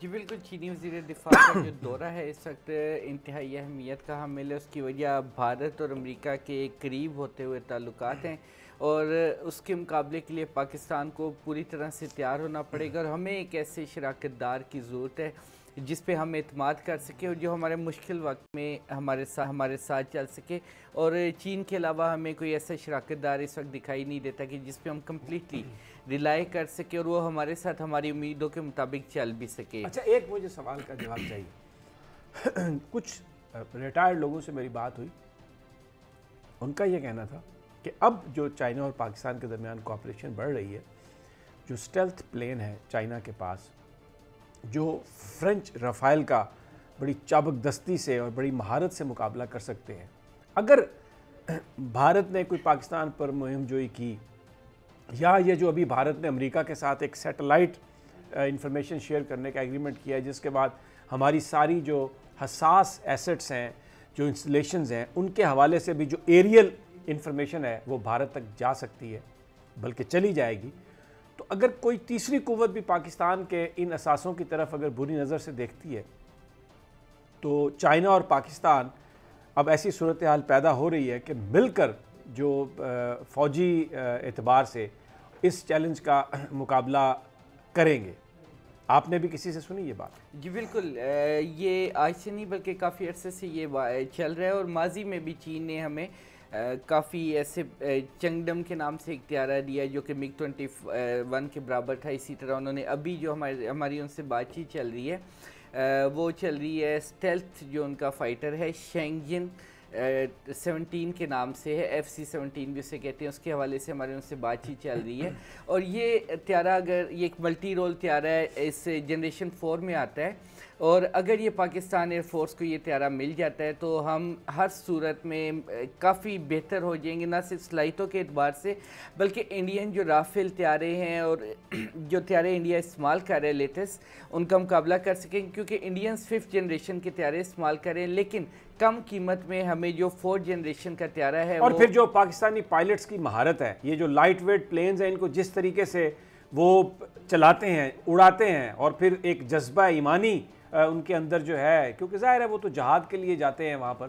جی بالکل، چینی وزیر دفاع کا جو دورہ ہے اس وقت انتہائی اہمیت کا حامل ہے. اس کی وجہ بھارت اور امریکہ کے قریب ہوتے ہوئے تعلقات ہیں، اور اس کے مقابلے کے لیے پاکستان کو پوری طرح سے تیار ہونا پڑے گا، اور ہمیں ایک ایسے شراکت دار کی ضرورت ہے جس پہ ہم اعتماد کر سکے اور جو ہمارے مشکل وقت میں ہمارے ساتھ چل سکے. اور چین کے علاوہ ہمیں کوئی ایسا شراکت دار اس وقت دکھائی نہیں دیتا کہ جس پہ ہم کمپلیٹلی ریلائی کر سکے اور وہ ہمارے ساتھ ہماری امیدوں کے مطابق چل بھی سکے. اچھا، ایک مجھے سوال کا جواب چاہیے. کچھ ریٹائرڈ لوگوں سے میری بات ہوئی، ان کا یہ کہنا تھا کہ اب جو چائنا اور پاکستان کے درمیان کوآپریشن بڑھ رہی ہے، جو سٹیلتھ پلین ہے چائنا کے پاس، جو فرینچ رافائل کا بڑی چابک دستی سے اور بڑی مہارت سے مقابلہ کر سکتے ہیں، اگر بھارت نے کوئی پاکستان پر مہم جوئی کی، یا یہ جو ابھی بھارت نے امریکہ کے ساتھ ایک سیٹلائٹ انفارمیشن شیئر کرنے کا ایگریمنٹ کیا ہے، جس کے بعد ہماری ساری جو حساس ایسٹس ہیں، جو انسٹالیشنز ہیں، ان کے حوالے سے بھی جو ایریل انفارمیشن ہے وہ بھارت تک جا سکتی ہے، بلکہ چلی جائے گی. تو اگر کوئی تیسری قوت بھی پاکستان کے ان اثاثوں کی طرف اگر بری نظر سے دیکھتی ہے، تو چائنا اور پاکستان اب ایسی صورتحال پیدا ہو رہی ہے کہ مل کر جو فوجی اعتبار سے اس چیلنج کا مقابلہ کریں گے. آپ نے بھی کسی سے سنی یہ بات؟ جی بالکل، یہ آج سے نہیں بلکہ کافی عرصے سے یہ چل رہا ہے، اور ماضی میں بھی چین نے ہمیں کافی ایسے چنگڈم کے نام سے ایک طیارہ دیا جو کہ MiG 21 کے برابر تھا. اسی طرح انہوں نے ابھی جو ہماری ان سے بات چیت چل رہی ہے وہ چل رہی ہے اسٹیلتھ جو ان کا فائٹر ہے شینگجن 17 کے نام سے ہے، FC-17 بھی اسے کہتے ہیں. اس کے حوالے سے ہمارے ان سے بات چیت چل رہی ہے. اور یہ طیارہ اگر یہ ایک ملٹی رول طیارہ ہے، اس جنریشن 4 میں آتا ہے، اور اگر یہ پاکستان ایئر فورس کو یہ طیارہ مل جاتا ہے تو ہم ہر صورت میں کافی بہتر ہو جائیں گے، نہ صرف صلاحیتوں کے اعتبار سے بلکہ انڈین جو رافیل طیارے ہیں اور جو طیارے انڈیا استعمال کر رہے ہیں لیٹسٹ، ان کا مقابلہ کر سکیں، کیونکہ انڈینز 5th جنریشن کے طیارے استعمال کر رہے ہیں، لیکن کم قیمت میں ہمیں جو 4th جنریشن کا طیارہ ہے. اور پھر جو پاکستانی پائلٹس کی مہارت ہے، یہ جو لائٹ ویٹ پلینز ہیں، ان کو جس طریقے سے وہ چلاتے ہیں، اڑاتے ہیں، اور پھر ایک جذبہ ایمانی ان کے اندر جو ہے، کیونکہ ظاہر ہے وہ تو جہاد کے لیے جاتے ہیں وہاں پر،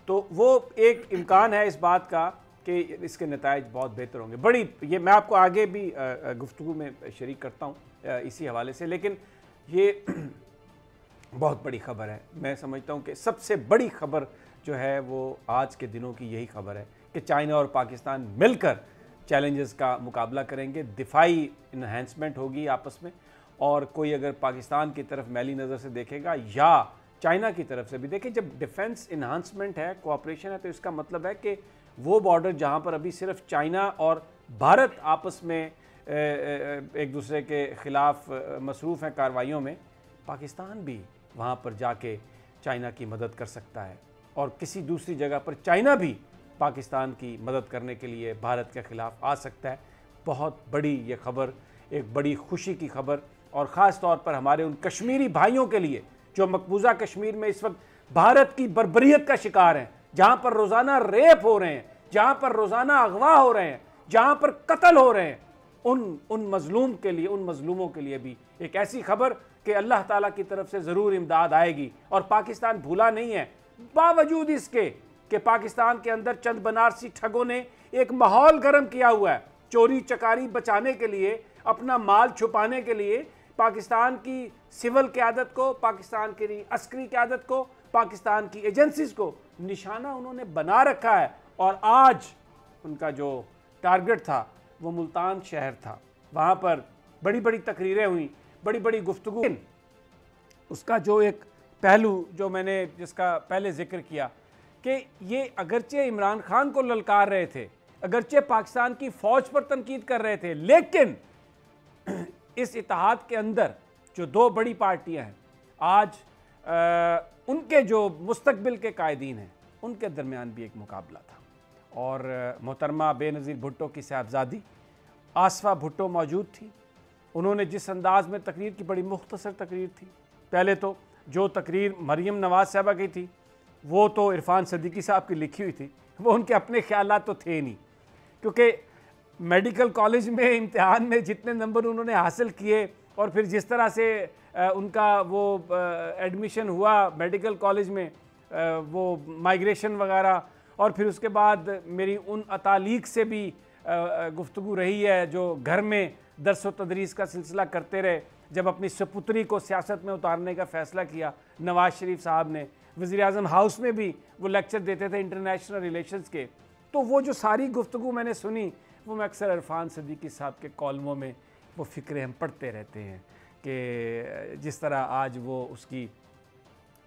تو وہ ایک امکان ہے اس بات کا کہ اس کے نتائج بہت بہتر ہوں گے. بڑی یہ میں آپ کو آگے بھی گفتگو میں شریک کرتا ہوں اسی حوالے سے، لیکن یہ بہت بڑی خبر ہے. میں سمجھتا ہوں کہ سب سے بڑی خبر جو ہے وہ آج کے دنوں کی یہی خبر ہے کہ چائنا اور پاکستان مل کر چیلنجز کا مقابلہ کریں گے، دفاعی انہینسمنٹ ہوگی آپس میں، اور کوئی اگر پاکستان کی طرف میلی نظر سے دیکھے گا یا چائنا کی طرف سے بھی دیکھیں، جب ڈیفنس انہانسمنٹ ہے، کوآپریشن ہے، تو اس کا مطلب ہے کہ وہ بارڈر جہاں پر ابھی صرف چائنا اور بھارت آپس میں ایک دوسرے کے خلاف مصروف ہیں کارروائیوں میں، پاکستان بھی وہاں پر جا کے چائنا کی مدد کر سکتا ہے، اور کسی دوسری جگہ پر چائنا بھی پاکستان کی مدد کرنے کے لیے بھارت کے خلاف آ سکتا ہے. بہت بڑی یہ خبر، ایک بڑی خوشی کی خبر، اور خاص طور پر ہمارے ان کشمیری بھائیوں کے لیے جو مقبوضہ کشمیر میں اس وقت بھارت کی بربریت کا شکار ہیں، جہاں پر روزانہ ریپ ہو رہے ہیں، جہاں پر روزانہ اغوا ہو رہے ہیں، جہاں پر قتل ہو رہے ہیں، ان مظلوم کے لیے، ان مظلوموں کے لیے بھی ایک ایسی خبر کہ اللہ تعالیٰ کی طرف سے ضرور امداد آئے گی. اور پاکستان بھولا نہیں ہے، باوجود اس کے کہ پاکستان کے اندر چند بنارسی ٹھگوں نے ایک ماحول گرم کیا ہوا ہے، چوری چکاری بچانے کے لیے، اپنا مال چھپانے کے لیے پاکستان کی سول قیادت کو، پاکستان کی عسکری قیادت کو، پاکستان کی ایجنسیز کو نشانہ انہوں نے بنا رکھا ہے. اور آج ان کا جو ٹارگٹ تھا وہ ملتان شہر تھا، وہاں پر بڑی بڑی تقریریں ہوئیں، بڑی بڑی گفتگو. اس کا جو ایک پہلو جو میں نے جس کا پہلے ذکر کیا کہ یہ اگرچہ عمران خان کو للکار رہے تھے، اگرچہ پاکستان کی فوج پر تنقید کر رہے تھے، لیکن اس اتحاد کے اندر جو دو بڑی پارٹیاں ہیں، آج ان کے جو مستقبل کے قائدین ہیں، ان کے درمیان بھی ایک مقابلہ تھا. اور محترمہ بے نظیر بھٹو کی صاحبزادی آصفہ بھٹو موجود تھی. انہوں نے جس انداز میں تقریر کی، بڑی مختصر تقریر تھی. پہلے تو جو تقریر مریم نواز صاحبہ کی تھی وہ تو عرفان صدیقی صاحب کی لکھی ہوئی تھی، وہ ان کے اپنے خیالات تو تھے نہیں، کیونکہ میڈیکل کالج میں امتحان میں جتنے نمبر انہوں نے حاصل کیے اور پھر جس طرح سے ان کا وہ ایڈمیشن ہوا میڈیکل کالج میں، وہ مائیگریشن وغیرہ، اور پھر اس کے بعد میری ان اتالیق سے بھی گفتگو رہی ہے جو گھر میں درس و تدریس کا سلسلہ کرتے رہے، جب اپنی سپتری کو سیاست میں اتارنے کا فیصلہ کیا نواز شریف صاحب نے، وزیر اعظم ہاؤس میں بھی وہ لیکچر دیتے تھے انٹرنیشنل ریلیشنز کے، تو وہ جو ساری گفتگو میں نے سنی وہ میں اکثر عرفان صدیقی صاحب کے کالموں میں وہ فکریں ہم پڑھتے رہتے ہیں کہ جس طرح آج وہ اس کی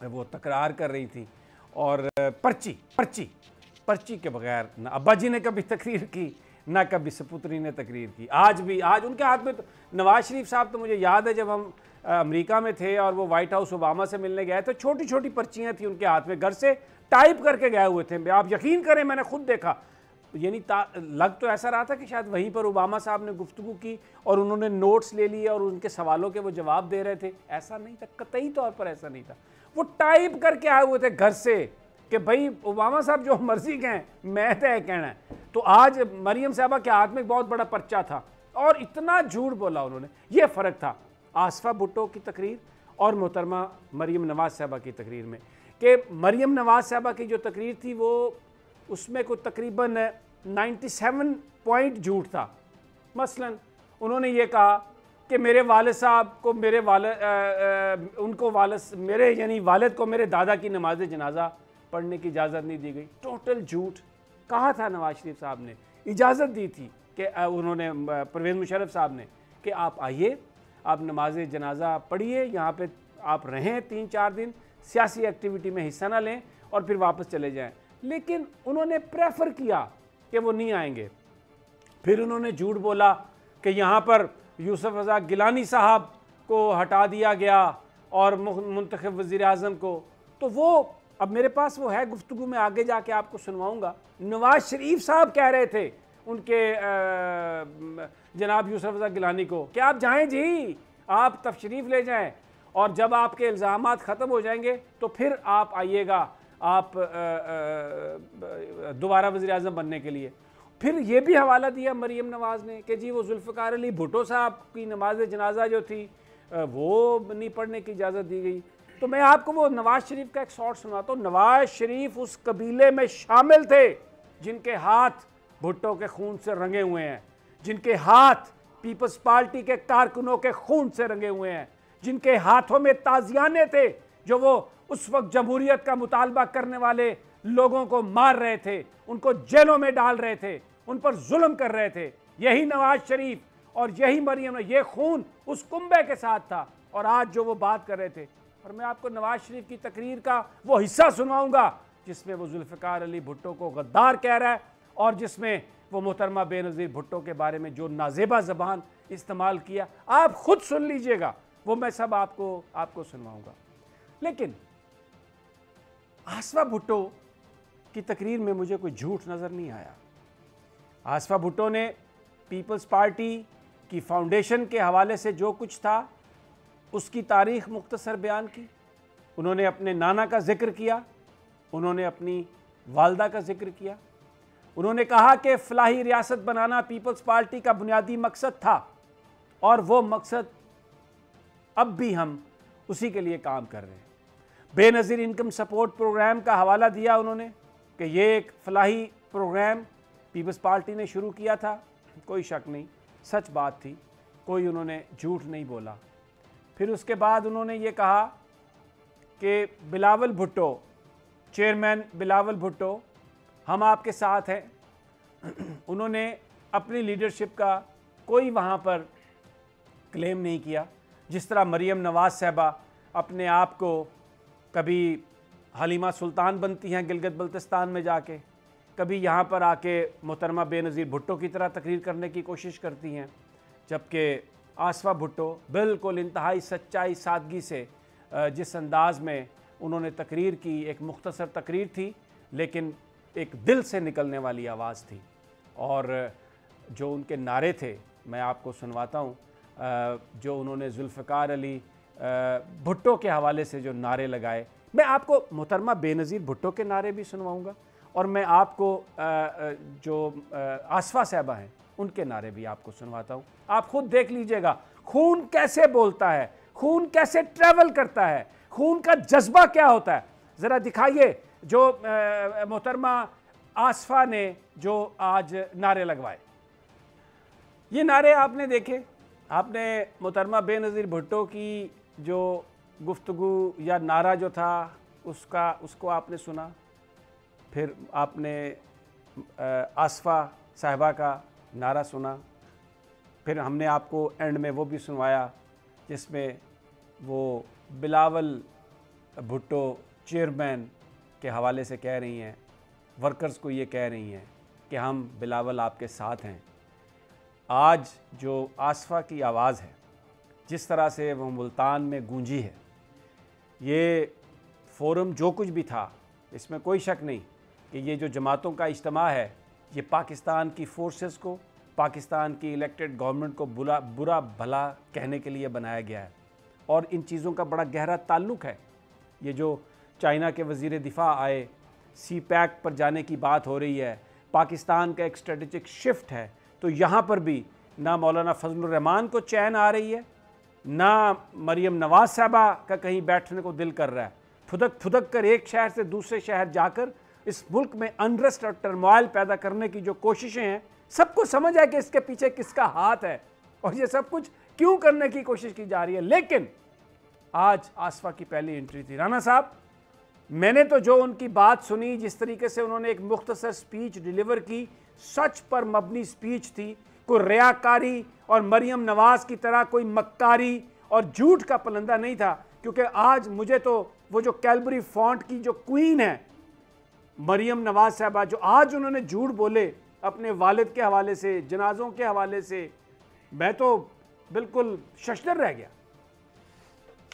وہ تکرار کر رہی تھی، اور پرچی کے بغیر نہ ابا جی نے کبھی تقریر کی نہ کبھی سپوتری نے تقریر کی۔ آج ان کے ہاتھ میں تو نواز شریف صاحب، تو مجھے یاد ہے جب ہم امریکہ میں تھے اور وہ وائٹ ہاؤس اوباما سے ملنے گئے تو چھوٹی چھوٹی پرچیاں تھیں ان کے ہاتھ میں، گھر سے ٹائپ کر کے گئے ہوئے تھے، آپ یقین کریں میں نے خود دیکھا، یعنی لگ تو ایسا رہا تھا کہ شاید وہیں پر اوباما صاحب نے گفتگو کی اور انہوں نے نوٹس لے لیے اور ان کے سوالوں کے وہ جواب دے رہے تھے، ایسا نہیں تھا، قطعی طور پر ایسا نہیں تھا، وہ ٹائپ کر کے آئے ہوئے تھے گھر سے کہ بھائی اوباما صاحب جو مرضی کہیں میں طے کہنا ہے۔ تو آج مریم صاحبہ کے ہاتھ میں ایک بہت بڑا پرچہ تھا اور اتنا جھوٹ بولا انہوں نے، یہ فرق تھا آصفہ بھٹو کی تقریر اور محترمہ مریم نواز صاحبہ کی تقریر میں، کہ مریم نواز صاحبہ کی جو تقریر تھی وہ اس میں کوئی تقریباً 97 پوائنٹ جھوٹ تھا۔ مثلا انہوں نے یہ کہا کہ میرے والد صاحب کو میرے یعنی والد کو میرے دادا کی نماز جنازہ پڑھنے کی اجازت نہیں دی گئی، ٹوٹل جھوٹ۔ کہا تھا نواز شریف صاحب نے، اجازت دی تھی کہ انہوں نے پرویز مشرف صاحب نے کہ آپ آئیے، آپ نماز جنازہ پڑھیے، یہاں پہ آپ رہیں 3-4 دن، سیاسی ایکٹیویٹی میں حصہ نہ لیں اور پھر واپس چلے جائیں، لیکن انہوں نے پریفر کیا کہ وہ نہیں آئیں گے۔ پھر انہوں نے جھوٹ بولا کہ یہاں پر یوسف رضا گیلانی صاحب کو ہٹا دیا گیا اور منتخب وزیر اعظم کو، تو وہ اب میرے پاس وہ ہے گفتگو میں آگے جا کے آپ کو سنواؤں گا۔ نواز شریف صاحب کہہ رہے تھے ان کے جناب یوسف رضا گیلانی کو کہ آپ جائیں جی، آپ تشریف لے جائیں، اور جب آپ کے الزامات ختم ہو جائیں گے تو پھر آپ آئیے گا آپ دوبارہ وزیر اعظم بننے کے لیے۔ پھر یہ بھی حوالہ دیا مریم نواز نے کہ جی وہ ذوالفقار علی بھٹو صاحب کی نماز جنازہ جو تھی وہ نہیں پڑھنے کی اجازت دی گئی۔ تو میں آپ کو وہ نواز شریف کا ایک شارٹ سناتا ہوں۔ نواز شریف اس قبیلے میں شامل تھے جن کے ہاتھ بھٹو کے خون سے رنگے ہوئے ہیں، جن کے ہاتھ پیپلز پارٹی کے کارکنوں کے خون سے رنگے ہوئے ہیں، جن کے ہاتھوں میں تازیانے تھے جو وہ اس وقت جمہوریت کا مطالبہ کرنے والے لوگوں کو مار رہے تھے، ان کو جیلوں میں ڈال رہے تھے، ان پر ظلم کر رہے تھے۔ یہی نواز شریف اور یہی مریم، یہ خون اس کنبے کے ساتھ تھا، اور آج جو وہ بات کر رہے تھے۔ اور میں آپ کو نواز شریف کی تقریر کا وہ حصہ سنواؤں گا جس میں وہ ذوالفقار علی بھٹو کو غدار کہہ رہا ہے، اور جس میں وہ محترمہ بے نظیر بھٹو کے بارے میں جو نازیبہ زبان استعمال کیا، آپ خود سن لیجئے گا، وہ میں سب آپ کو سنواؤں گا۔ لیکن آصفہ بھٹو کی تقریر میں مجھے کوئی جھوٹ نظر نہیں آیا۔ آصفہ بھٹو نے پیپلز پارٹی کی فاؤنڈیشن کے حوالے سے جو کچھ تھا اس کی تاریخ مختصر بیان کی، انہوں نے اپنے نانا کا ذکر کیا، انہوں نے اپنی والدہ کا ذکر کیا، انہوں نے کہا کہ فلاحی ریاست بنانا پیپلز پارٹی کا بنیادی مقصد تھا اور وہ مقصد اب بھی ہم اسی کے لیے کام کر رہے ہیں۔ بے نظیر انکم سپورٹ پروگرام کا حوالہ دیا انہوں نے کہ یہ ایک فلاحی پروگرام پیپلز پارٹی نے شروع کیا تھا، کوئی شک نہیں، سچ بات تھی، کوئی انہوں نے جھوٹ نہیں بولا۔ پھر اس کے بعد انہوں نے یہ کہا کہ بلاول بھٹو، چیئرمین بلاول بھٹو، ہم آپ کے ساتھ ہیں۔ انہوں نے اپنی لیڈرشپ کا کوئی وہاں پر کلیم نہیں کیا، جس طرح مریم نواز صاحبہ اپنے آپ کو کبھی حلیمہ سلطان بنتی ہیں گلگت بلتستان میں جا کے، کبھی یہاں پر آ کے محترمہ بے نظیر بھٹو کی طرح تقریر کرنے کی کوشش کرتی ہیں، جبکہ آصفہ بھٹو بالکل انتہائی سچائی سادگی سے جس انداز میں انہوں نے تقریر کی، ایک مختصر تقریر تھی لیکن ایک دل سے نکلنے والی آواز تھی، اور جو ان کے نعرے تھے میں آپ کو سنواتا ہوں، جو انہوں نے ذوالفقار علی بھٹو کے حوالے سے جو نعرے لگائے، میں آپ کو محترمہ بے نظیر بھٹو کے نعرے بھی سنواؤں گا، اور میں آپ کو جو آصفہ صاحبہ ہیں ان کے نعرے بھی آپ کو سنواتا ہوں۔ آپ خود دیکھ لیجئے گا، خون کیسے بولتا ہے, خون کیسے ٹریول کرتا ہے, خون کا جذبہ کیا ہوتا ہے. ذرا دکھائیے جو محترمہ آصفہ نے جو آج نعرے لگوائے. یہ نعرے آپ نے دیکھے, آپ نے محترمہ بے نظیر بھٹو کی جو گفتگو یا نعرہ جو تھا اس کو آپ نے سنا, پھر آپ نے آصفہ صاحبہ کا نعرہ سنا, پھر ہم نے آپ کو اینڈ میں وہ بھی سنوایا جس میں وہ بلاول بھٹو چیئرمین کے حوالے سے کہہ رہی ہیں, ورکرز کو یہ کہہ رہی ہیں کہ ہم بلاول آپ کے ساتھ ہیں. آج جو آصفہ کی آواز ہے, جس طرح سے وہ ملتان میں گونجی ہے, یہ فورم جو کچھ بھی تھا اس میں کوئی شک نہیں کہ یہ جو جماعتوں کا اجتماع ہے یہ پاکستان کی فورسز کو, پاکستان کی الیکٹڈ گورنمنٹ کو برا بھلا کہنے کے لیے بنایا گیا ہے. اور ان چیزوں کا بڑا گہرا تعلق ہے. یہ جو چائنا کے وزیر دفاع آئے, سی پیک پر جانے کی بات ہو رہی ہے, پاکستان کا ایک اسٹریٹجک شفٹ ہے, تو یہاں پر بھی نہ مولانا فضل الرحمان کو چین آ رہی ہے, نہ مریم نواز صاحبہ کا کہیں بیٹھنے کو دل کر رہا ہے. پھدک کر ایک شہر سے دوسرے شہر جا کر اس ملک میں انریسٹ اور ٹرموائل پیدا کرنے کی جو کوششیں ہیں, سب کو سمجھ ہے کہ اس کے پیچھے کس کا ہاتھ ہے اور یہ سب کچھ کیوں کرنے کی کوشش کی جا رہی ہے. لیکن آج آصفہ کی پہلی انٹری تھی. رانا صاحب, میں نے تو جو ان کی بات سنی, جس طریقے سے انہوں نے ایک مختصر سپیچ ڈیلیور کی, سچ پر مبنی سپیچ تھی, کوئی ریاکاری اور مریم نواز کی طرح کوئی مکاری اور جھوٹ کا پلندہ نہیں تھا. کیونکہ آج مجھے تو وہ جو کیلبری فونٹ کی جو کوئین ہے مریم نواز صاحبہ, جو آج انہوں نے جھوٹ بولے اپنے والد کے حوالے سے, جنازوں کے حوالے سے, میں تو بالکل ششدر رہ گیا.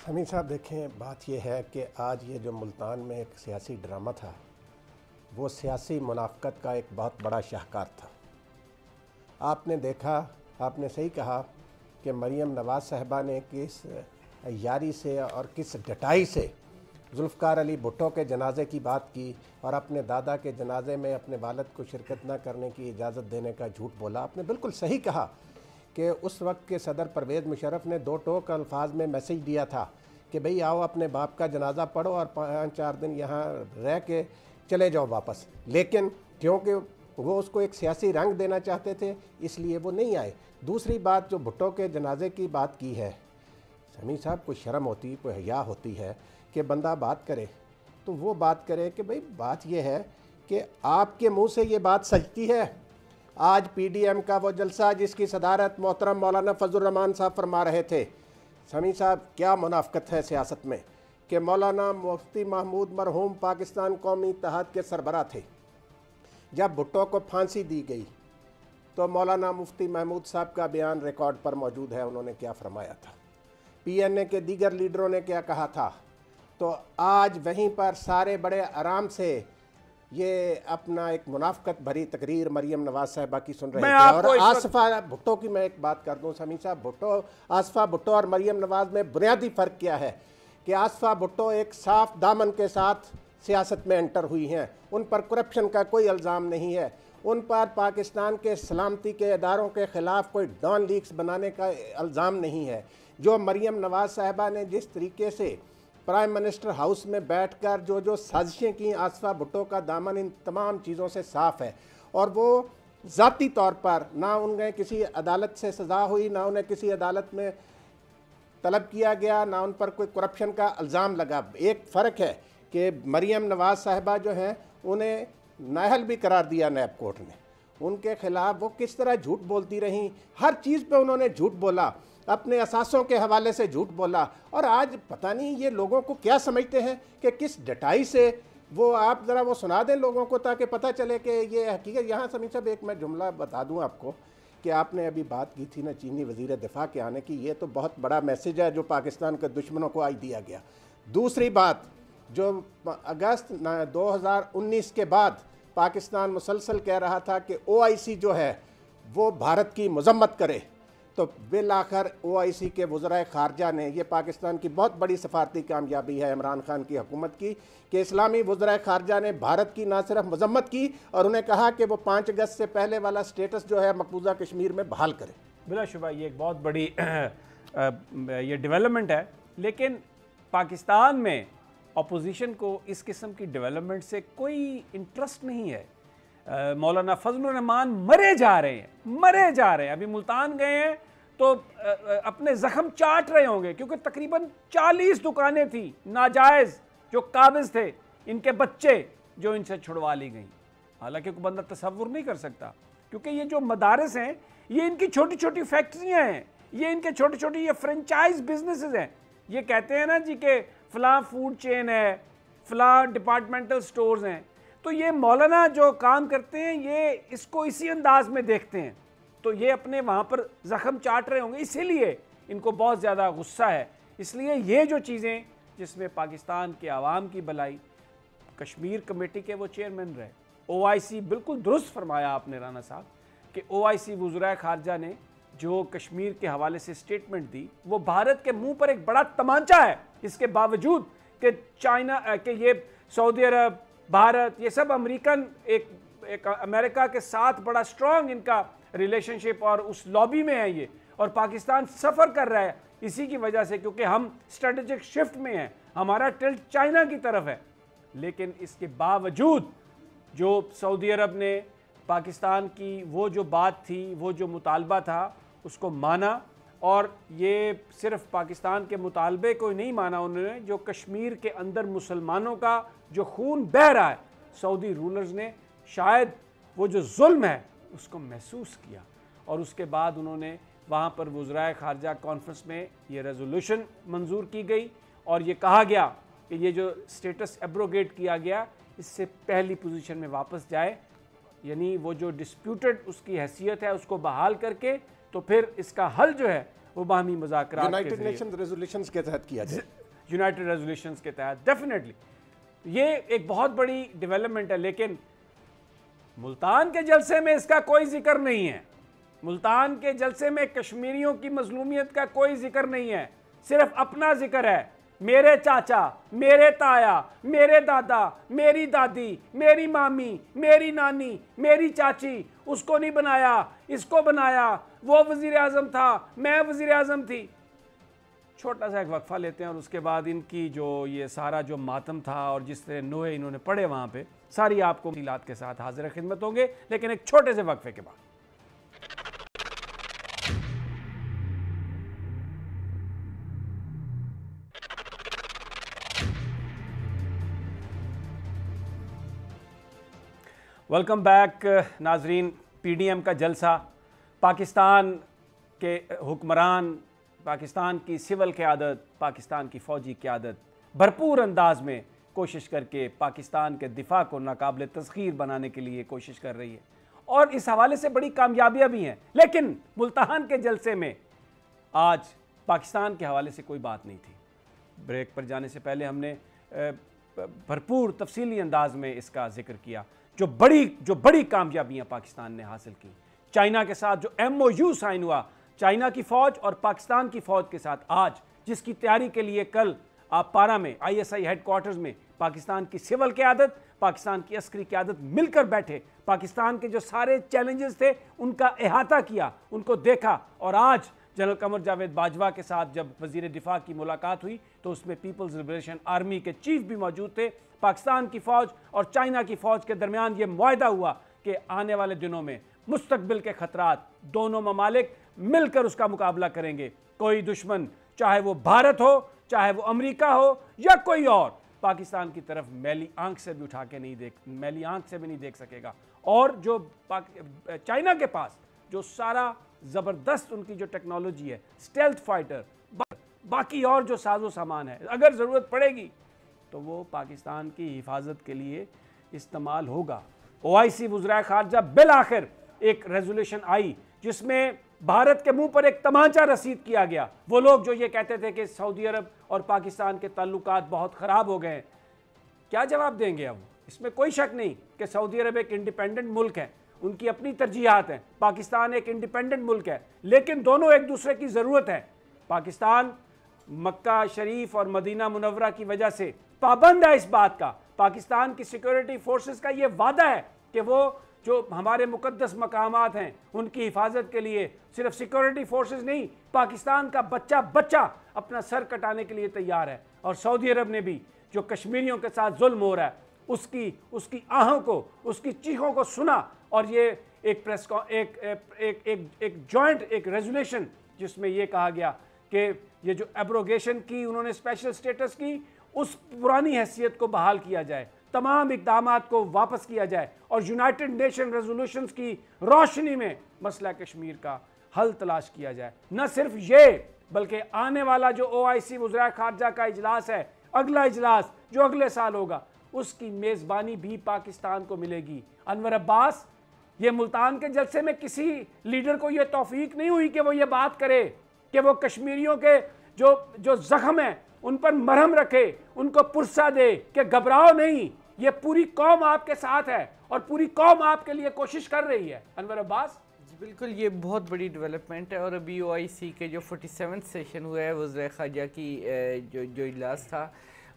حمید صاحب دیکھیں, بات یہ ہے کہ آج یہ جو ملتان میں ایک سیاسی ڈرامہ تھا وہ سیاسی منافقت کا ایک بہت بڑا شاہکار تھا. آپ نے دیکھا, آپ نے صحیح کہا کہ مریم نواز صاحبہ نے کس یاری سے اور کس ڈٹائی سے ذوالفقار علی بھٹو کے جنازے کی بات کی اور اپنے دادا کے جنازے میں اپنے والد کو شرکت نہ کرنے کی اجازت دینے کا جھوٹ بولا. آپ نے بالکل صحیح کہا کہ اس وقت کے صدر پرویز مشرف نے 2 ٹوک الفاظ میں میسیج دیا تھا کہ بھئی آؤ اپنے باپ کا جنازہ پڑھو اور 5-4 دن یہاں رہ کے چلے جاؤ واپس. لیکن کیونکہ وہ اس کو ایک سیاسی رنگ دینا چاہتے تھے اس لیے وہ نہیں آئے. دوسری بات جو بھٹو کے جنازے کی بات کی ہے, سمیع صاحب کوئی شرم ہوتی, کوئی حیا ہوتی ہے کہ بندہ بات کرے تو وہ بات کرے کہ بھئی بات یہ ہے کہ آپ کے منہ سے یہ بات سچتی ہے. آج پی ڈی ایم کا وہ جلسہ جس کی صدارت محترم مولانا فضل الرحمان صاحب فرما رہے تھے, سمیع صاحب کیا منافقت ہے سیاست میں کہ مولانا مفتی محمود مرحوم پاکستان قومی اتحاد کے سربراہ تھے. جب بھٹو کو پھانسی دی گئی تو مولانا مفتی محمود صاحب کا بیان ریکارڈ پر موجود ہے, انہوں نے کیا فرمایا تھا, پی این اے کے دیگر لیڈروں نے کیا کہا تھا. تو آج وہیں پر سارے بڑے آرام سے یہ اپنا ایک منافقت بھری تقریر مریم نواز صاحبہ کی سن رہے تھے. اور آصفہ بھٹو کی میں ایک بات کر دوں سمیع صاحب, آصفہ بھٹو اور مریم نواز میں بنیادی فرق کیا ہے کہ آصفہ بھٹو ایک صاف دامن کے ساتھ سیاست میں انٹر ہوئی ہیں, ان پر کرپشن کا کوئی الزام نہیں ہے, ان پر پاکستان کے سلامتی کے اداروں کے خلاف کوئی ڈان لیکس بنانے کا الزام نہیں ہے. جو مریم نواز صاحبہ نے جس طریقے سے پرائم منسٹر ہاؤس میں بیٹھ کر جو سازشیں کی, آصفہ بھٹو کا دامن ان تمام چیزوں سے صاف ہے. اور وہ ذاتی طور پر نہ انہیں کسی عدالت سے سزا ہوئی, نہ انہیں کسی عدالت میں طلب کیا گیا, نہ ان پر کوئی کرپشن کا الزام لگا. ایک فرق ہے کہ مریم نواز صاحبہ جو ہیں انہیں نااہل بھی قرار دیا نیب کورٹ نے, ان کے خلاف وہ کس طرح جھوٹ بولتی رہیں, ہر چیز پہ انہوں نے جھوٹ بولا, اپنے اثاثوں کے حوالے سے جھوٹ بولا. اور آج پتہ نہیں یہ لوگوں کو کیا سمجھتے ہیں کہ کس ڈٹائی سے وہ, آپ ذرا وہ سنا دیں لوگوں کو تاکہ پتہ چلے کہ یہ حقیقت. یہاں سمیع صاحب ایک میں جملہ بتا دوں آپ کو کہ آپ نے ابھی بات کی تھی نا چینی وزیر دفاع کے آنے کی, یہ تو بہت بڑا میسیج ہے جو پاکستان کے دشمنوں کو آج دیا گیا. دوسری بات, جو اگست 2019 کے بعد پاکستان مسلسل کہہ رہا تھا کہ OIC جو ہے وہ بھارت کی مذمت کرے, تو بالآخر OIC کے وزرائے خارجہ نے, یہ پاکستان کی بہت بڑی سفارتی کامیابی ہے عمران خان کی حکومت کی, کہ اسلامی وزرائے خارجہ نے بھارت کی نہ صرف مذمت کی اور انہیں کہا کہ وہ 5 اگست سے پہلے والا سٹیٹس جو ہے مقبوضہ کشمیر میں بحال کرے. بلا شبہ یہ ایک بہت بڑی یہ ڈیولپمنٹ ہے، لیکن پاکستان میں اپوزیشن کو اس قسم کی ڈیولپمنٹ سے کوئی انٹرسٹ نہیں ہے۔ مولانا فضل الرحمان مرے جا رہے ہیں، ابھی ملتان گئے ہیں تو اپنے زخم چاٹ رہے ہوں گے، کیونکہ تقریباً 40 دکانیں تھیں ناجائز جو قابض تھے، ان کے بچے جو ان سے چھڑوا لی گئیں۔ حالانکہ کوئی بندہ تصور نہیں کر سکتا، کیونکہ یہ جو مدارس ہیں یہ ان کی چھوٹی چھوٹی فیکٹریاں ہیں، یہ ان کے چھوٹی چھوٹی یہ فرنچائز بزنسز ہیں۔ یہ کہتے ہیں نا جی کہ فلاں فوڈ چین ہے، فلاں ڈپارٹمنٹل سٹورز ہیں، تو یہ مولانا جو کام کرتے ہیں یہ اس کو اسی انداز میں دیکھتے ہیں، تو یہ اپنے وہاں پر زخم چاٹ رہے ہوں گے، اسی لیے ان کو بہت زیادہ غصہ ہے۔ اس لیے یہ جو چیزیں جس میں پاکستان کے عوام کی بھلائی، کشمیر کمیٹی کے وہ چیئرمین رہے، OIC، بالکل درست فرمایا آپ نے رانا صاحب کہ OIC وزراء خارجہ نے جو کشمیر کے حوالے سے سٹیٹمنٹ دی، وہ بھارت کے منہ پر ایک بڑا تمانچہ ہے، اس کے باوجود کہ چائنا، کہ یہ سعودی عرب، بھارت، یہ سب امریکن ایک امریکہ کے ساتھ بڑا سٹرونگ ان کا ریلیشن شپ اور اس لابی میں ہے یہ، اور پاکستان سفر کر رہا ہے اسی کی وجہ سے، کیونکہ ہم اسٹریٹجک شفٹ میں ہیں، ہمارا ٹلٹ چائنا کی طرف ہے۔ لیکن اس کے باوجود جو سعودی عرب نے پاکستان کی وہ جو بات تھی، وہ جو مطالبہ تھا، اس کو مانا، اور یہ صرف پاکستان کے مطالبے کو نہیں مانا انہوں نے، جو کشمیر کے اندر مسلمانوں کا جو خون بہہ رہا ہے، سعودی رولرز نے شاید وہ جو ظلم ہے اس کو محسوس کیا، اور اس کے بعد انہوں نے وہاں پر وزرائے خارجہ کانفرنس میں یہ ریزولوشن منظور کی گئی، اور یہ کہا گیا کہ یہ جو سٹیٹس ایبروگیٹ کیا گیا اس سے پہلی پوزیشن میں واپس جائے، یعنی وہ جو ڈسپیوٹڈ اس کی حیثیت ہے اس کو بحال کر کے، تو پھر اس کا حل جو ہے وہ باہمی مذاکرات یونائٹڈ نیشنز ریزولوشنز کے تحت کیا جائے، یونائٹڈ ریزولوشنز کے تحت ڈیفینیٹلی۔ یہ ایک بہت بڑی ڈیولپمنٹ ہے، لیکن ملتان کے جلسے میں اس کا کوئی ذکر نہیں ہے، ملتان کے جلسے میں کشمیریوں کی مظلومیت کا کوئی ذکر نہیں ہے، صرف اپنا ذکر ہے، میرے چاچا، میرے تایا، میرے دادا، میری دادی، میری مامی، میری نانی، میری چاچی، اس کو نہیں بنایا، اس کو بنایا، وہ وزیر اعظم تھا، میں وزیر اعظم تھی۔ چھوٹا سا ایک وقفہ لیتے ہیں اور اس کے بعد ان کی جو یہ سارا جو ماتم تھا اور جس طرح نوئے انہوں نے پڑھے وہاں پہ، ساری آپ کو تفصیلات کے ساتھ حاضر خدمت ہوں گے، لیکن ایک چھوٹے سے وقفے کے بعد۔ ویلکم بیک ناظرین۔ PDM کا جلسہ، پاکستان کے حکمران، پاکستان کی سول قیادت، پاکستان کی فوجی قیادت بھرپور انداز میں کوشش کر کے پاکستان کے دفاع کو ناقابل تسخیر بنانے کے لیے کوشش کر رہی ہے، اور اس حوالے سے بڑی کامیابیاں بھی ہیں، لیکن ملتان کے جلسے میں آج پاکستان کے حوالے سے کوئی بات نہیں تھی۔ بریک پر جانے سے پہلے ہم نے بھرپور تفصیلی انداز میں اس کا ذکر کیا، جو بڑی کامیابیاں پاکستان نے حاصل کی۔ چائنا کے ساتھ جو MOU سائن ہوا، چائنا کی فوج اور پاکستان کی فوج کے ساتھ آج، جس کی تیاری کے لیے کل آپ پارا میں ISI ہیڈ کوارٹرز میں پاکستان کی سول قیادت، پاکستان کی عسکری قیادت مل کر بیٹھے، پاکستان کے جو سارے چیلنجز تھے ان کا احاطہ کیا، ان کو دیکھا، اور آج جنرل قمر جاوید باجوہ کے ساتھ جب وزیر دفاع کی ملاقات ہوئی تو اس میں پیپلز لبریشن آرمی کے چیف بھی موجود تھے۔ پاکستان کی فوج اور چائنا کی فوج کے درمیان یہ معاہدہ ہوا کہ آنے والے دنوں میں مستقبل کے خطرات دونوں ممالک مل کر اس کا مقابلہ کریں گے۔ کوئی دشمن، چاہے وہ بھارت ہو، چاہے وہ امریکہ ہو یا کوئی اور، پاکستان کی طرف میلی آنکھ سے بھی نہیں دیکھ سکے گا۔ اور جو چائنا کے پاس جو سارا زبردست ان کی جو ٹیکنالوجی ہے، اسٹیلتھ فائٹر، باقی اور جو ساز و سامان ہے، اگر ضرورت پڑے گی تو وہ پاکستان کی حفاظت کے لیے استعمال ہوگا۔ OIC وزرائے خارجہ بالآخر ایک ریزولوشن آئی جس میں بھارت کے منہ پر ایک تمانچہ رسید کیا گیا۔ وہ لوگ جو یہ کہتے تھے کہ سعودی عرب اور پاکستان کے تعلقات بہت خراب ہو گئے ہیں، کیا جواب دیں گے اب؟ اس میں کوئی شک نہیں کہ سعودی عرب ایک انڈیپینڈنٹ ملک ہے، ان کی اپنی ترجیحات ہیں، پاکستان ایک انڈیپینڈنٹ ملک ہے، لیکن دونوں ایک دوسرے کی ضرورت ہے۔ پاکستان مکہ شریف اور مدینہ منورہ کی وجہ سے پابند ہے اس بات کا، پاکستان کی سیکیورٹی فورسز کا یہ وعدہ ہے کہ وہ جو ہمارے مقدس مقامات ہیں ان کی حفاظت کے لیے صرف سیکورٹی فورسز نہیں، پاکستان کا بچہ اپنا سر کٹانے کے لیے تیار ہے. اور سعودی عرب نے بھی جو کشمیریوں کے ساتھ ظلم ہو رہا ہے اس کی آہوں کو، اس کی چیخوں کو سنا، اور یہ ایک جوائنٹ ایک ریزولوشن جس میں یہ کہا گیا کہ یہ جو ایبروگیشن کی انہوں نے اسپیشل سٹیٹس کی، اس پرانی حیثیت کو بحال کیا جائے، تمام اقدامات کو واپس کیا جائے، اور یونائٹڈ نیشن ریزولوشنز کی روشنی میں مسئلہ کشمیر کا حل تلاش کیا جائے. نہ صرف یہ بلکہ آنے والا جو OIC وزرائے خارجہ کا اجلاس ہے، اگلا اجلاس جو اگلے سال ہوگا، اس کی میزبانی بھی پاکستان کو ملے گی. انور عباس، یہ ملتان کے جلسے میں کسی لیڈر کو یہ توفیق نہیں ہوئی کہ وہ یہ بات کرے کہ وہ کشمیریوں کے جو زخم ہیں ان پر مرہم رکھے، ان کو پرسہ دے کہ گھبراؤ نہیں، یہ پوری قوم آپ کے ساتھ ہے اور پوری قوم آپ کے لیے کوشش کر رہی ہے. انور عباس جی بالکل، یہ بہت بڑی ڈیولپمنٹ ہے. اور ابھی OIC کے جو 47 سیشن ہوا ہے وزرائے خارجہ کی جو اجلاس تھا،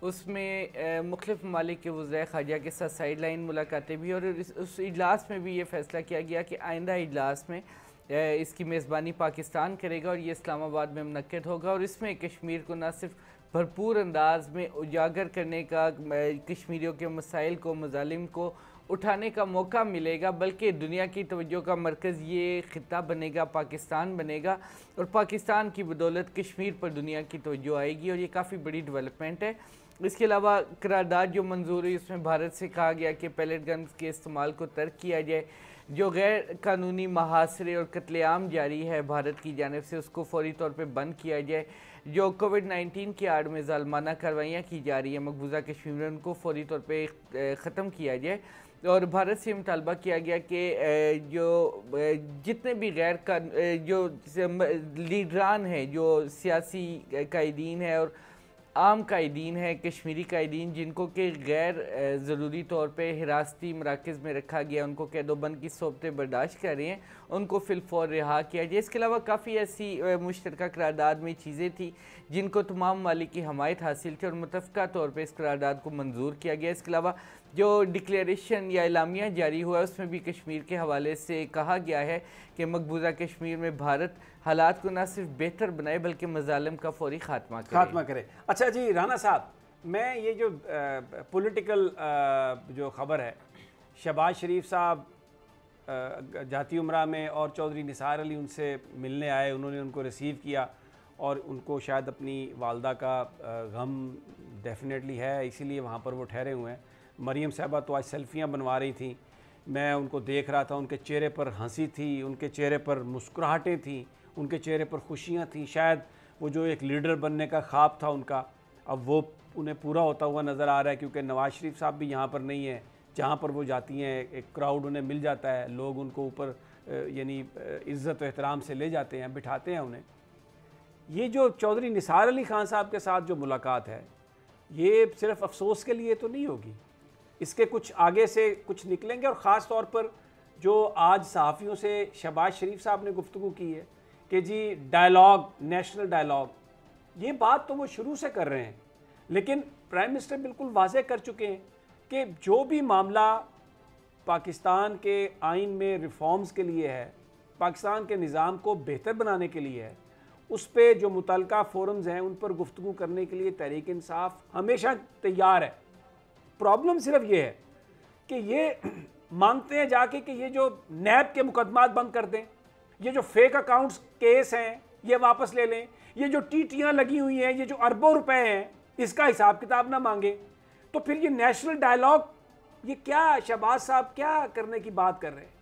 اس میں مختلف ممالک کے وزرائے خارجہ کے ساتھ سائیڈ لائن ملاقاتیں بھی، اور اس اجلاس میں بھی یہ فیصلہ کیا گیا کہ آئندہ اجلاس میں اس کی میزبانی پاکستان کرے گا اور یہ اسلام آباد میں منعقد ہوگا، اور اس میں کشمیر کو نہ صرف بھرپور انداز میں اجاگر کرنے کا، کشمیریوں کے مسائل کو، مظالم کو اٹھانے کا موقع ملے گا، بلکہ دنیا کی توجہ کا مرکز یہ خطہ بنے گا، پاکستان بنے گا، اور پاکستان کی بدولت کشمیر پر دنیا کی توجہ آئے گی، اور یہ کافی بڑی ڈیولپمنٹ ہے. اس کے علاوہ قرارداد جو منظور ہوئی اس میں بھارت سے کہا گیا کہ پیلٹ گنز کے استعمال کو ترک کیا جائے، جو غیر قانونی محاصرے اور قتل عام جاری ہے بھارت کی جانب سے اس کو فوری طور پہ بند کیا جائے، جو کووڈ-19 کی آڑ میں ظالمانہ کارروائیاں کی جا رہی ہیں مقبوضہ کشمیر میں ان کو فوری طور پہ ختم کیا جائے. اور بھارت سے مطالبہ کیا گیا کہ جو جتنے بھی جو لیڈران ہیں، جو سیاسی قائدین ہیں اور عام قائدین ہیں، کشمیری قائدین جن کو کہ غیر ضروری طور پہ حراستی مراکز میں رکھا گیا، ان کو قید و بند کی صحبتیں برداشت کر رہے ہیں، ان کو فی الفور رہا کیا جائے. اس کے علاوہ کافی ایسی مشترکہ قرارداد میں چیزیں تھیں جن کو تمام ممالک کی حمایت حاصل تھی اور متفقہ طور پہ اس قرارداد کو منظور کیا گیا. اس کے علاوہ جو ڈکلیریشن یا اعلامیہ جاری ہوا ہے اس میں بھی کشمیر کے حوالے سے کہا گیا ہے کہ مقبوضہ کشمیر میں بھارت حالات کو نہ صرف بہتر بنائے بلکہ مظالم کا فوری خاتمہ کرے. اچھا جی رانا صاحب، میں یہ جو پولیٹیکل جو خبر ہے، شہباز شریف صاحب جاتی عمرہ میں اور چودھری نثار علی ان سے ملنے آئے، انہوں نے ان کو ریسیو کیا اور ان کو شاید اپنی والدہ کا غم ڈیفینیٹلی ہے، اسی لیے وہاں پر وہ ٹھہرے ہوئے ہیں. مریم صاحبہ تو آج سیلفیاں بنوا رہی تھیں، میں ان کو دیکھ رہا تھا، ان کے چہرے پر ہنسی تھی، ان کے چہرے پر مسکراہٹیں تھیں، ان کے چہرے پر خوشیاں تھیں. شاید وہ جو ایک لیڈر بننے کا خواب تھا ان کا، اب وہ انہیں پورا ہوتا ہوا نظر آ رہا ہے، کیونکہ نواز شریف صاحب بھی یہاں پر نہیں ہیں. جہاں پر وہ جاتی ہیں ایک کراؤڈ انہیں مل جاتا ہے، لوگ ان کو اوپر یعنی عزت و احترام سے لے جاتے ہیں، بٹھاتے ہیں انہیں. یہ جو چودھری نثار علی خان صاحب کے ساتھ جو ملاقات ہے، یہ صرف افسوس کے لیے تو نہیں ہوگی، اس کے کچھ آگے سے کچھ نکلیں گے. اور خاص طور پر جو آج صحافیوں سے شہباز شریف صاحب نے گفتگو کی ہے کہ جی ڈائلاگ، نیشنل ڈائلاگ، یہ بات تو وہ شروع سے کر رہے ہیں، لیکن پرائم منسٹر بالکل واضح کر چکے ہیں کہ جو بھی معاملہ پاکستان کے آئین میں ریفارمز کے لیے ہے، پاکستان کے نظام کو بہتر بنانے کے لیے ہے، اس پہ جو متعلقہ فورمز ہیں ان پر گفتگو کرنے کے لیے تحریک انصاف ہمیشہ تیار ہے. پرابلم صرف یہ ہے کہ یہ مانگتے ہیں جا کے کہ یہ جو نیب کے مقدمات بند کر دیں، یہ جو فیک اکاؤنٹس کیس ہیں یہ واپس لے لیں، یہ جو ٹیٹیاں لگی ہوئی ہیں، یہ جو اربوں روپے ہیں، اس کا حساب کتاب نہ مانگیں. تو پھر یہ نیشنل ڈائلاگ، یہ کیا شہباز صاحب کیا کرنے کی بات کر رہے ہیں؟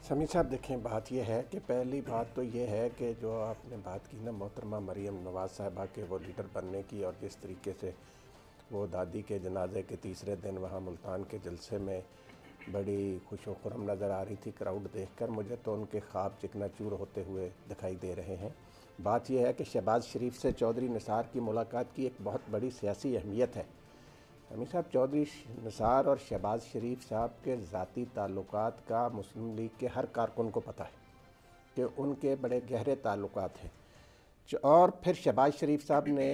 سمیع صاحب دیکھیں، بات یہ ہے کہ پہلی بات تو یہ ہے کہ جو آپ نے بات کی نا محترمہ مریم نواز صاحبہ کے وہ لیڈر بننے کی، اور جس طریقے سے وہ دادی کے جنازے کے تیسرے دن وہاں ملتان کے جلسے میں بڑی خوش و خرم نظر آ رہی تھی، کراؤڈ دیکھ کر مجھے تو ان کے خواب چکنا چور ہوتے ہوئے دکھائی دے رہے ہیں. بات یہ ہے کہ شہباز شریف سے چودھری نثار کی ملاقات کی ایک بہت بڑی سیاسی اہمیت ہے. امیر صاحب، چودھری نثار اور شہباز شریف صاحب کے ذاتی تعلقات کا مسلم لیگ کے ہر کارکن کو پتہ ہے کہ ان کے بڑے گہرے تعلقات ہیں. اور پھر شہباز شریف صاحب نے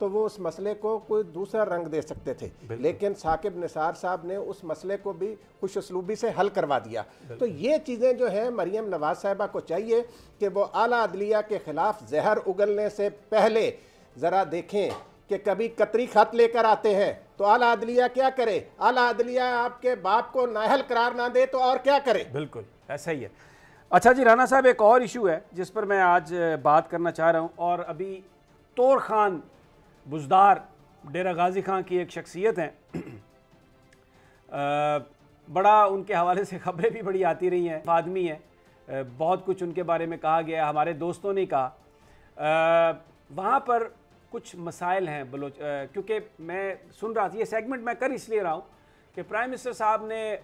تو وہ اس مسئلے کو کوئی دوسرا رنگ دے سکتے تھے، لیکن ثاقب نثار صاحب نے اس مسئلے کو بھی خوش اسلوبی سے حل کروا دیا۔ تو یہ چیزیں جو ہیں مریم نواز صاحبہ کو چاہیے کہ وہ اعلیٰ عدلیہ کے خلاف زہر اگلنے سے پہلے ذرا دیکھیں کہ کبھی قطری خط لے کر آتے ہیں تو اعلیٰ عدلیہ کیا کرے؟ اعلیٰ عدلیہ آپ کے باپ کو نااہل قرار نہ دے تو اور کیا کرے؟ بالکل ایسا ہی ہے۔ اچھا جی رانا صاحب، ایک اور ایشو ہے جس پر میں آج بات کرنا چاہ رہا ہوں، اور ابھی طور خان بزدار ڈیرہ غازی خان کی ایک شخصیت ہیں، بڑا ان کے حوالے سے خبریں بھی بڑی آتی رہی ہیں، آدمی ہیں، بہت کچھ ان کے بارے میں کہا گیا، ہمارے دوستوں نے کہا وہاں پر کچھ مسائل ہیں کیونکہ میں سن رہا تھا، یہ سیگمنٹ میں کر اس لیے رہا ہوں کہ پرائم منسٹر صاحب نے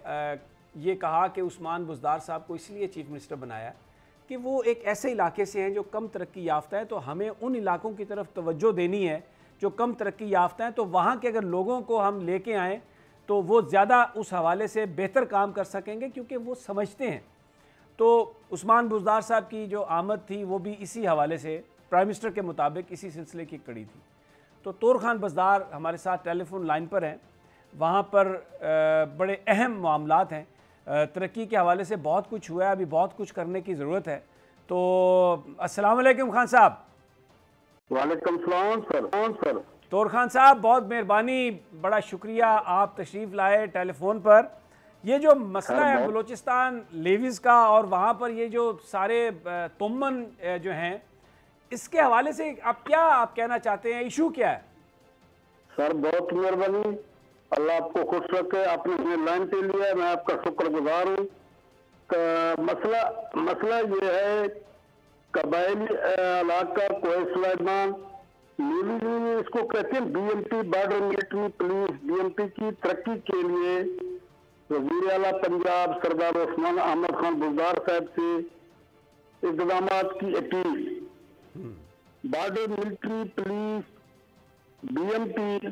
یہ کہا کہ عثمان بزدار صاحب کو اس لیے چیف منسٹر بنایا کہ وہ ایک ایسے علاقے سے ہیں جو کم ترقی یافتہ ہے، تو ہمیں ان علاقوں کی طرف توجہ دینی ہے جو کم ترقی یافتہ ہیں، تو وہاں کے اگر لوگوں کو ہم لے کے آئیں تو وہ زیادہ اس حوالے سے بہتر کام کر سکیں گے کیونکہ وہ سمجھتے ہیں۔ تو عثمان بزدار صاحب کی جو آمد تھی وہ بھی اسی حوالے سے پرائم منسٹر کے مطابق اسی سلسلے کی کڑی تھی۔ تو طور خان بزدار ہمارے ساتھ ٹیلی فون لائن پر ہیں، وہاں پر بڑے اہم معاملات ہیں، ترقی کے حوالے سے بہت کچھ ہوا ہے، ابھی بہت کچھ کرنے کی ضرورت ہے۔ تو السلام علیکم خان صاحب۔ وعلیکم السلام سر۔ طور خان صاحب بہت مہربانی، بڑا شکریہ آپ تشریف لائے ٹیلی فون پر۔ یہ جو مسئلہ ہے بلوچستان لیویز کا اور وہاں پر یہ جو سارے تمن جو ہیں، اس کے حوالے سے آپ کہنا چاہتے ہیں؟ ایشو کیا ہے؟ سر بہت مہربانی، اللہ آپ کو خوش رکھے، آپ نے ہمیں لائن پہ لیا، میں آپ کا شکر گزار ہوں۔ مسئلہ یہ ہے قبائلی علاقہ کوہ سلیمان نیوی اس کو کہتے ہیں B M P, border military police, B M P کی ترقی کے لیے وزیر اعلیٰ پنجاب سردار عثمان احمد خان بزدار صاحب سے اقدامات کی appeal. Border military police B M P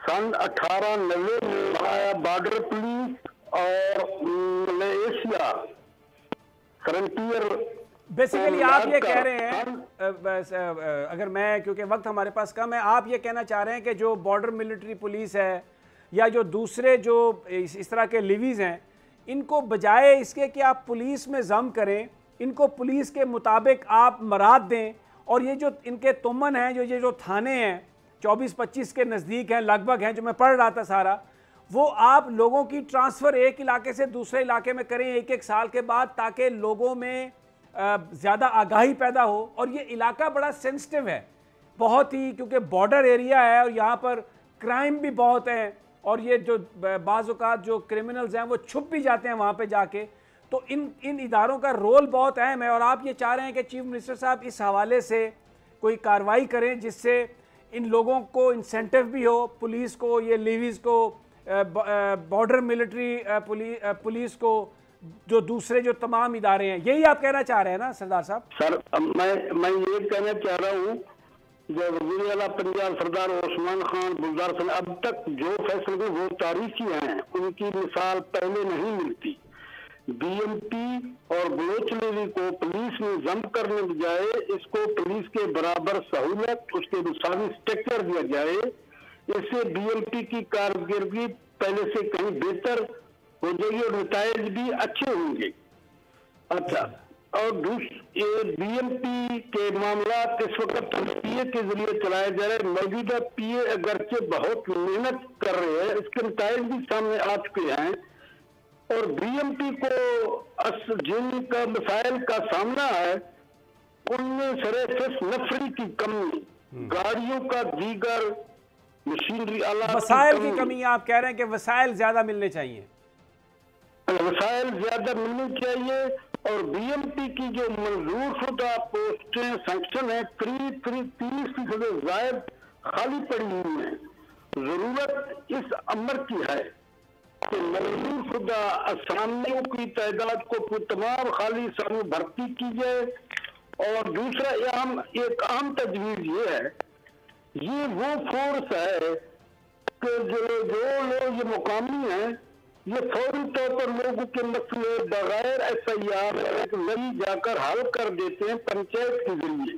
سن 1890 میں بنایا، بارڈر پولیس اور ملیشیا فرنٹیئر۔ بیسیکلی آپ یہ کہہ رہے ہیں، اگر میں کیونکہ وقت ہمارے پاس کم ہے، آپ یہ کہنا چاہ رہے ہیں کہ جو بارڈر ملٹری پولیس ہے یا جو دوسرے جو اس طرح کے لیویز ہیں، ان کو بجائے اس کے کہ آپ پولیس میں ضم کریں، ان کو پولیس کے مطابق آپ مراد دیں، اور یہ جو ان کے تمن ہیں، جو تھانے ہیں 24-25 کے نزدیک ہیں لگ بھگ ہیں، جو میں پڑھ رہا تھا سارا، وہ آپ لوگوں کی ٹرانسفر ایک علاقے سے دوسرے علاقے میں کریں ایک سال کے بعد، تاکہ لوگوں میں زیادہ آگاہی پیدا ہو۔ اور یہ علاقہ بڑا سینسٹیو ہے بہت ہی، کیونکہ بارڈر ایریا ہے اور یہاں پر کرائم بھی بہت ہیں، اور یہ جو بعض اوقات جو کرمنلز ہیں وہ چھپ بھی جاتے ہیں وہاں پہ جا کے، تو ان اداروں کا رول بہت اہم ہے۔ اور آپ یہ چاہ رہے ہیں کہ چیف منسٹر صاحب اس حوالے سے کوئی کارروائی کریں جس سے ان لوگوں کو انسینٹیو بھی ہو، پولیس کو، یہ لیویز کو، بارڈر ملٹری پولیس کو، جو دوسرے جو تمام ادارے ہیں۔ یہی آپ کہنا چاہ رہے ہیں نا سردار صاحب؟ سر میں یہ کہنا چاہ رہا ہوں، جو وزیر اعلیٰ پنجاب سردار عثمان خان بزدار صاحب اب تک جو فیصلے وہ تاریخی ہیں، ان کی مثال پہلے نہیں ملتی۔ بی ایم پی اور بلوچ لیوی کو پولیس میں ضم کرنے بجائے اس کو پولیس کے برابر سہولت، اس کے مساوی اسٹرکچر دیا جائے، اس سے بی ایم پی کی کارکردگی پہلے سے کہیں بہتر ہو جائے گی اور نتائج بھی اچھے ہوں گے۔ اچھا، اور بی ایم پی کے معاملات اس وقت پی اے کے ذریعے چلائے جا رہے ہیں۔ موجودہ پی اے اگرچہ بہت محنت کر رہے ہیں، اس کے نتائج بھی سامنے آ چکے ہیں، اور بی ایم پی کو جن کا مسائل کا سامنا ہے ان میں سرفس نفری کی کمی، گاڑیوں کا دیگر مشینری آلات، وسائل کی کمی۔ آپ کہہ رہے ہیں کہ وسائل زیادہ ملنے چاہیے، وسائل زیادہ ملنے چاہیے، اور بی ایم پی کی جو منظور شدہ پوسٹیں سینکشن ہیں قریب 30% زائد خالی پڑی ہوئی ہیں۔ ضرورت اس امر کی ہے کہ منظور شدہ اسامیوں کی تعداد کو تمام خالی اسامی بھرتی کی جائے، اور دوسرا ایک عام تجویز یہ ہے، یہ وہ فورس ہے کہ جو لوگ یہ مقامی ہیں، یہ فوری طور پر لوگوں کے مسئلے بغیر ایس آئی آر ایک لڑی جا کر حل کر دیتے ہیں پنچایت کے ذریعے۔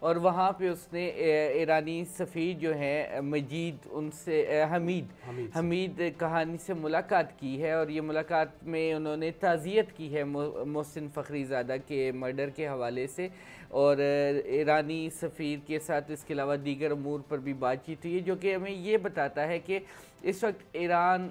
اور وہاں پہ اس نے ایرانی سفیر جو ہیں مجید ان سے حمید کہانی سے ملاقات کی ہے، اور یہ ملاقات میں انہوں نے تعزیت کی ہے محسن فخری زادہ کے مرڈر کے حوالے سے، اور ایرانی سفیر کے ساتھ اس کے علاوہ دیگر امور پر بھی بات چیت ہوئی ہے، جو کہ ہمیں یہ بتاتا ہے کہ اس وقت ایران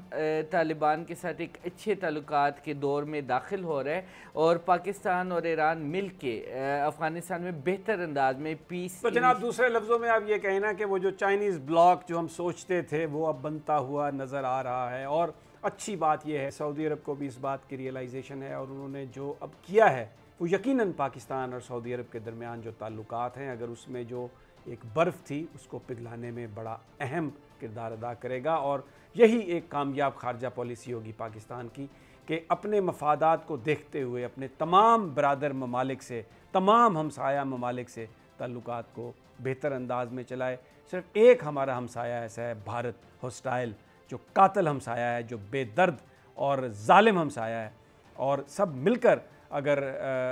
طالبان کے ساتھ ایک اچھے تعلقات کے دور میں داخل ہو رہا ہے، اور پاکستان اور ایران مل کے افغانستان میں بہتر انداز میں پیس. تو جناب دوسرے لفظوں میں آپ یہ کہیں نا کہ وہ جو چائنیز بلاک جو ہم سوچتے تھے وہ اب بنتا ہوا نظر آ رہا ہے، اور اچھی بات یہ ہے سعودی عرب کو بھی اس بات کی ریئلائزیشن ہے، اور انہوں نے جو اب کیا ہے وہ یقیناً پاکستان اور سعودی عرب کے درمیان جو تعلقات ہیں، اگر اس میں جو ایک برف تھی اس کو پگھلانے میں بڑا اہم کردار ادا کرے گا، اور یہی ایک کامیاب خارجہ پالیسی ہوگی پاکستان کی کہ اپنے مفادات کو دیکھتے ہوئے اپنے تمام برادر ممالک سے، تمام ہمسایہ ممالک سے تعلقات کو بہتر انداز میں چلائے. صرف ایک ہمارا ہمسایہ ایسا ہے بھارت، ہوسٹائل، جو قاتل ہمسایہ ہے، جو بے درد اور ظالم ہمسایہ ہے، اور سب مل کر اگر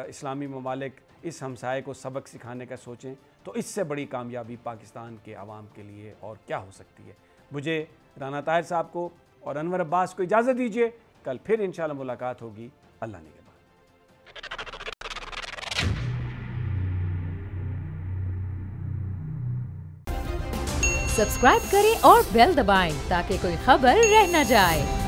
اسلامی ممالک اس ہمسائے کو سبق سکھانے کا سوچیں تو اس سے بڑی کامیابی پاکستان کے عوام کے لیے اور کیا ہو سکتی ہے. مجھے رانا طاہر صاحب کو اور انور عباس کو اجازت دیجیے، کل پھر انشاءاللہ ملاقات ہوگی. اللہ نگہبان. سبسکرائب کریں اور بیل دبائیں تاکہ کوئی خبر رہ نہ جائے.